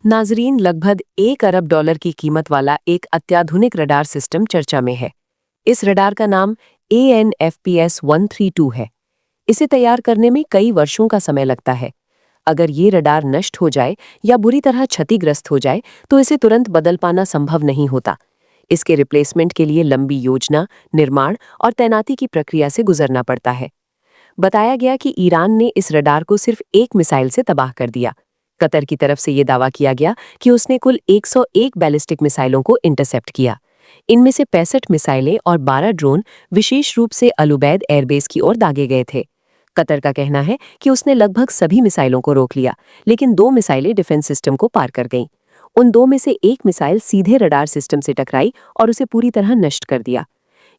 नाजरीन, लगभग $1 अरब की कीमत वाला एक अत्याधुनिक रडार सिस्टम चर्चा में है। इस रडार का नाम AN/FPS-132 है। इसे तैयार करने में कई वर्षों का समय लगता है। अगर ये रडार नष्ट हो जाए या बुरी तरह क्षतिग्रस्त हो जाए तो इसे तुरंत बदल पाना संभव नहीं होता। इसके रिप्लेसमेंट के लिए लंबी योजना, निर्माण और तैनाती की प्रक्रिया से गुजरना पड़ता है। बताया गया कि ईरान ने इस रडार को सिर्फ एक मिसाइल से तबाह कर दिया। कतर की तरफ से ये दावा किया गया कि उसने कुल 101 बैलिस्टिक मिसाइलों को इंटरसेप्ट किया। इनमें से 65 मिसाइलें और 12 ड्रोन विशेष रूप से अल उबैद एयरबेस की ओर दागे गए थे। कतर का कहना है कि उसने लगभग सभी मिसाइलों को रोक लिया, लेकिन 2 मिसाइलें डिफेंस सिस्टम को पार कर गईं। उन 2 में से एक मिसाइल सीधे रडार सिस्टम से टकराई और उसे पूरी तरह नष्ट कर दिया।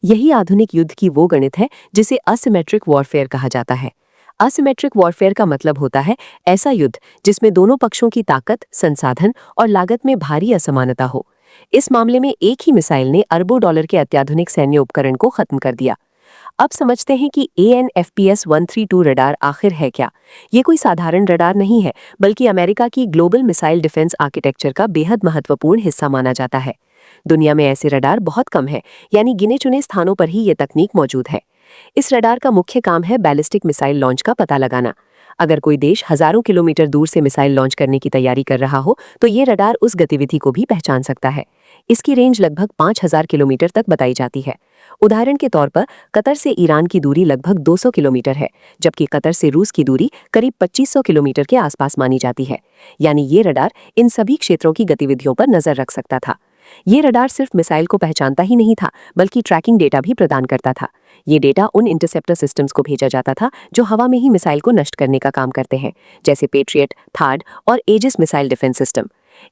यही आधुनिक युद्ध की वो गणित है जिसे असिमेट्रिक वॉरफेयर कहा जाता है। असिमेट्रिक वॉरफेयर का मतलब होता है ऐसा युद्ध जिसमें दोनों पक्षों की ताकत, संसाधन और लागत में भारी असमानता हो। इस मामले में एक ही मिसाइल ने अरबों डॉलर के अत्याधुनिक सैन्य उपकरण को खत्म कर दिया। अब समझते हैं कि AN/FPS-132 रडार आखिर है क्या। ये कोई साधारण रडार नहीं है, बल्कि अमेरिका की ग्लोबल मिसाइल डिफेंस आर्किटेक्चर का बेहद महत्वपूर्ण हिस्सा माना जाता है। दुनिया में ऐसे रडार बहुत कम है, यानी गिने चुने स्थानों पर ही ये तकनीक मौजूद है। इस रडार का मुख्य काम है बैलिस्टिक मिसाइल लॉन्च का पता लगाना। अगर कोई देश हजारों किलोमीटर दूर से मिसाइल लॉन्च करने की तैयारी कर रहा हो तो ये रडार उस गतिविधि को भी पहचान सकता है। इसकी रेंज लगभग 5000 किलोमीटर तक बताई जाती है। उदाहरण के तौर पर कतर से ईरान की दूरी लगभग 200 किलोमीटर है, जबकि कतर से रूस की दूरी करीब 2500 किलोमीटर के आसपास मानी जाती है। यानी ये रडार इन सभी क्षेत्रों की गतिविधियों पर नजर रख सकता था। ये रडार सिर्फ मिसाइल को पहचानता ही नहीं था, बल्कि ट्रैकिंग डेटा भी प्रदान करता था। ये डेटा उन इंटरसेप्टर सिस्टम्स को भेजा जाता था जो हवा में ही मिसाइल को नष्ट करने का काम करते हैं, जैसे पेट्रियट, थाड और एजिस मिसाइल डिफेंस सिस्टम।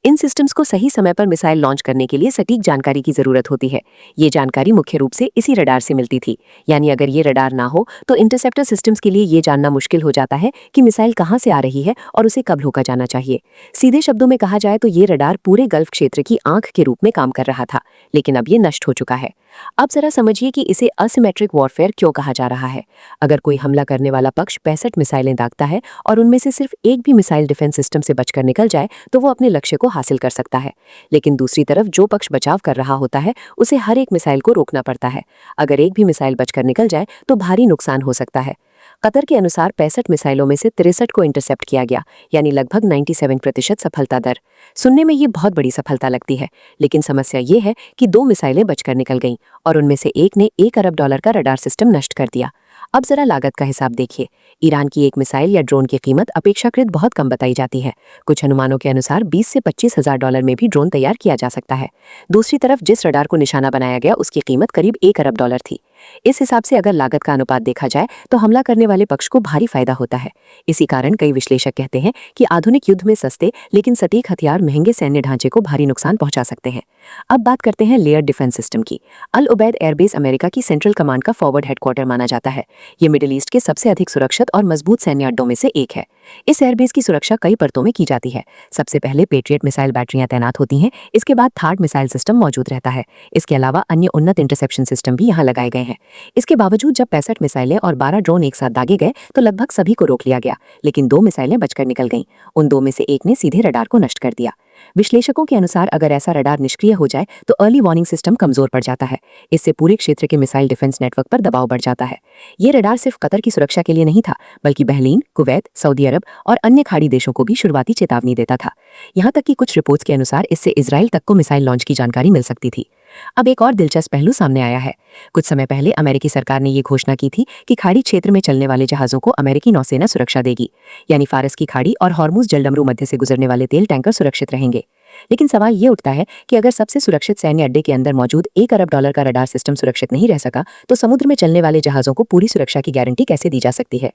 इन सिस्टम्स को सही समय पर मिसाइल लॉन्च करने के लिए सटीक जानकारी की जरूरत होती है। ये जानकारी मुख्य रूप से इसी रडार से मिलती थी। यानी अगर ये रडार ना हो तो इंटरसेप्टर सिस्टम्स के लिए ये जानना मुश्किल हो जाता है कि मिसाइल कहाँ से आ रही है और उसे कब रोका जाना चाहिए। सीधे शब्दों में कहा जाए तो ये रडार पूरे गल्फ क्षेत्र की आंख के रूप में काम कर रहा था, लेकिन अब ये नष्ट हो चुका है। अब जरा समझिए कि इसे असिमेट्रिक वॉरफेयर क्यों कहा जा रहा है। अगर कोई हमला करने वाला पक्ष 65 मिसाइलें दागता है और उनमें से सिर्फ एक भी मिसाइल डिफेंस सिस्टम से बचकर निकल जाए तो वो अपने लक्ष्य को हासिल कर सकता है। लेकिन दूसरी तरफ जो पक्ष बचाव कर रहा होता है उसे हर एक मिसाइल को रोकना पड़ता है। अगर एक भी मिसाइल बचकर निकल जाए तो भारी नुकसान हो सकता है। कतर के अनुसार 65 मिसाइलों में से 63 को इंटरसेप्ट किया गया, यानी लगभग 97% सफलता दर। सुनने में ये बहुत बड़ी सफलता लगती है, लेकिन समस्या ये है कि 2 मिसाइलें बचकर निकल गईं और उनमें से एक ने $1 अरब का रडार सिस्टम नष्ट कर दिया। अब जरा लागत का हिसाब देखिए। ईरान की एक मिसाइल या ड्रोन की कीमत अपेक्षाकृत बहुत कम बताई जाती है। कुछ अनुमानों के अनुसार 20 से 25 हजार डॉलर में भी ड्रोन तैयार किया जा सकता है। दूसरी तरफ जिस रडार को निशाना बनाया गया उसकी कीमत करीब $1 अरब थी। इस हिसाब से अगर लागत का अनुपात देखा जाए तो हमला करने वाले पक्ष को भारी फायदा होता है। इसी कारण कई विश्लेषक कहते हैं कि आधुनिक युद्ध में सस्ते लेकिन सटीक हथियार महंगे सैन्य ढांचे को भारी नुकसान पहुंचा सकते हैं। अब बात करते हैं लेयर डिफेंस सिस्टम की। अल उबैद एयरबेस अमेरिका की सेंट्रल कमांड का फॉरवर्ड हेडक्वार्टर माना जाता है। ये मिडिल ईस्ट के सबसे अधिक सुरक्षित और मजबूत सैन्य अड्डों में से एक है। इस एयरबेस की सुरक्षा कई परतों में की जाती है। सबसे पहले पेट्रियट मिसाइल बैटरियां तैनात होती हैं। इसके बाद थार्ड मिसाइल सिस्टम मौजूद रहता है। इसके अलावा अन्य उन्नत इंटरसेप्शन सिस्टम भी यहाँ लगाए गए हैं। इसके बावजूद जब 65 मिसाइलें और 12 ड्रोन एक साथ दागे गए तो लगभग सभी को रोक लिया गया, लेकिन 2 मिसाइलें बचकर निकल गईं। उन 2 में से एक ने सीधे रडार को नष्ट कर दिया। विश्लेषकों के अनुसार अगर ऐसा रडार निष्क्रिय हो जाए तो अर्ली वार्निंग सिस्टम कमजोर पड़ जाता है। इससे पूरे क्षेत्र के मिसाइल डिफेंस नेटवर्क पर दबाव बढ़ जाता है। ये रडार सिर्फ कतर की सुरक्षा के लिए नहीं था, बल्कि बहरीन, कुवैत, सऊदी अरब और अन्य खाड़ी देशों को भी शुरुआती चेतावनी देता था। यहाँ तक कि कुछ रिपोर्ट्स के अनुसार इससे इजराइल तक को मिसाइल लॉन्च की जानकारी मिल सकती थी। अब एक और दिलचस्प पहलू सामने आया है। कुछ समय पहले अमेरिकी सरकार ने ये घोषणा की थी कि खाड़ी क्षेत्र में चलने वाले जहाजों को अमेरिकी नौसेना सुरक्षा देगी, यानी फारस की खाड़ी और हॉर्मुज जलडमरू मध्य से गुजरने वाले तेल टैंकर सुरक्षित रहेंगे। लेकिन सवाल ये उठता है कि अगर सबसे सुरक्षित सैन्य अड्डे के अंदर मौजूद $1 अरब का रडार सिस्टम सुरक्षित नहीं रह सका तो समुद्र में चलने वाले जहाजों को पूरी सुरक्षा की गारंटी कैसे दी जा सकती है।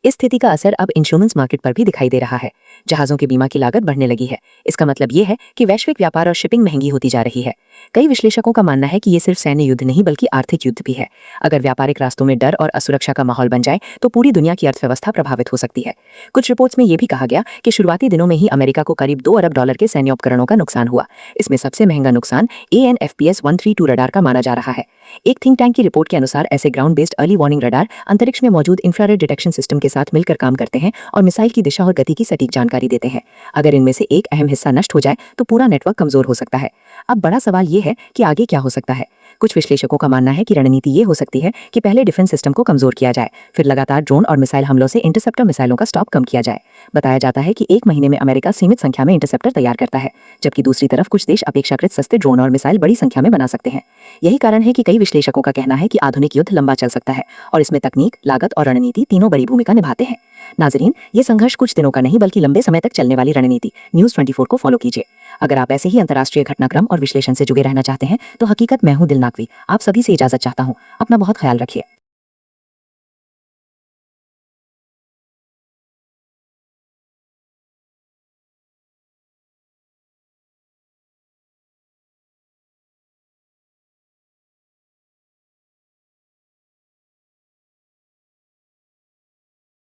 इस स्थिति का असर अब इंश्योरेंस मार्केट पर भी दिखाई दे रहा है। जहाजों के बीमा की लागत बढ़ने लगी है। इसका मतलब ये है कि वैश्विक व्यापार और शिपिंग महंगी होती जा रही है। कई विश्लेषकों का मानना है कि ये सिर्फ सैन्य युद्ध नहीं बल्कि आर्थिक युद्ध भी है। अगर व्यापारिक रास्तों में डर और असुरक्षा का माहौल बन जाए तो पूरी दुनिया की अर्थव्यवस्था प्रभावित हो सकती है। कुछ रिपोर्ट्स में यह भी कहा गया कि शुरुआती दिनों में ही अमेरिका को करीब $2 अरब के सैन्य उपकरणों का नुकसान हुआ। इसमें सबसे महंगा नुकसान AN/FPS-132 रडार का माना जा रहा है। एक थिंक टैंक की रिपोर्ट के अनुसार ऐसे ground based early warning radar अंतरिक्ष में मौजूद इंफ्रारेड डिटेक्शन सिस्टम सिस्टम के साथ मिलकर काम करते हैं और मिसाइल की दिशा और गति की सटीक जानकारी देते हैं। अगर इनमें से एक अहम हिस्सा नष्ट हो जाए तो पूरा नेटवर्क कमजोर हो सकता है। अब बड़ा सवाल ये है कि आगे क्या हो सकता है। कुछ विश्लेषकों का मानना है कि रणनीति ये हो सकती है कि पहले डिफेंस सिस्टम को कमजोर किया जाए, फिर लगातार ड्रोन और मिसाइल हमलों से इंटरसेप्टर मिसाइलों का स्टॉक कम किया जाए। बताया जाता है कि एक महीने में अमेरिका सीमित संख्या में इंटरसेप्टर तैयार करता है, जबकि दूसरी तरफ कुछ देश अपेक्षाकृत सस्ते ड्रोन और मिसाइल बड़ी संख्या में बना सकते हैं। यही कारण है कि कई विश्लेषकों का कहना है कि आधुनिक युद्ध लंबा चल सकता है और इसमें तकनीक, लागत और रणनीति तीनों बड़ी भूमिका निभाते हैं। नाजरीन, ये संघर्ष कुछ दिनों का नहीं बल्कि लंबे समय तक चलने वाली रणनीति। न्यूज़ 24 को फॉलो कीजिए। अगर आप ऐसे ही अंतर्राष्ट्रीय घटनाक्रम और विश्लेषण से जुड़े रहना चाहते हैं तो हकीकत मैं हूं दिल नाकवी। आप सभी से इजाजत चाहता हूं। अपना बहुत ख्याल रखिए।